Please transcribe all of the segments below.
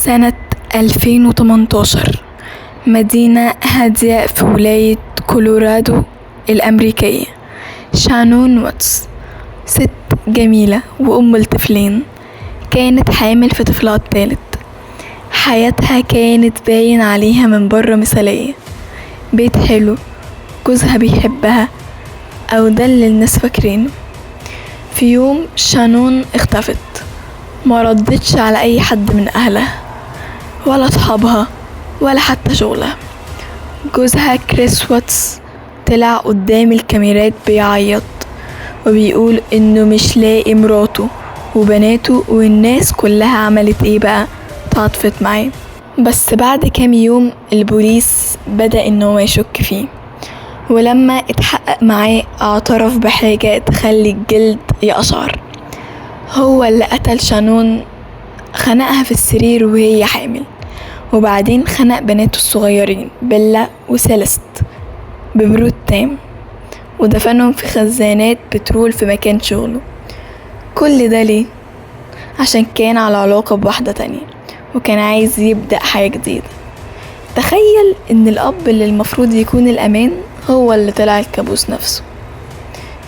سنة 2018 مدينة هادية في ولاية كولورادو الأمريكية. شانون واتس ست جميلة وأم لطفلين، كانت حامل في طفلها التالت. حياتها كانت باين عليها من بره مثالية، بيت حلو، جوزها بيحبها أو ده اللي الناس فاكرينه. في يوم شانون اختفت، ما ردتش على أي حد من أهلها ولا أصحابها ولا حتى شغلها. جوزها كريس واتس طلع قدام الكاميرات بيعيط وبيقول إنه مش لاقي مراته وبناته، والناس كلها عملت إيه بقى؟ تعاطفت معاه. بس بعد كام يوم البوليس بدأ إنه يشك فيه، ولما اتحقق معاه اعترف بحاجة تخلي الجلد يقشعر. هو اللي قتل شانون، خنقها في السرير وهي حامل، وبعدين خنق بناته الصغيرين بيلا وسيلست ببرود تام، ودفنهم في خزانات بترول في مكان شغله. كل ده ليه؟ عشان كان على علاقة بواحدة تانية وكان عايز يبدأ حياة جديدة. تخيل ان الاب اللي المفروض يكون الامان هو اللي طلع الكابوس نفسه.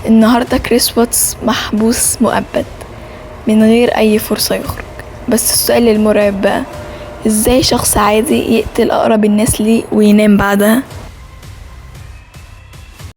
النهاردة كريس واتس محبوس مؤبد من غير اي فرصة يخرج. بس السؤال المرعب بقى، ازاي شخص عادي يقتل اقرب الناس ليه وينام بعدها؟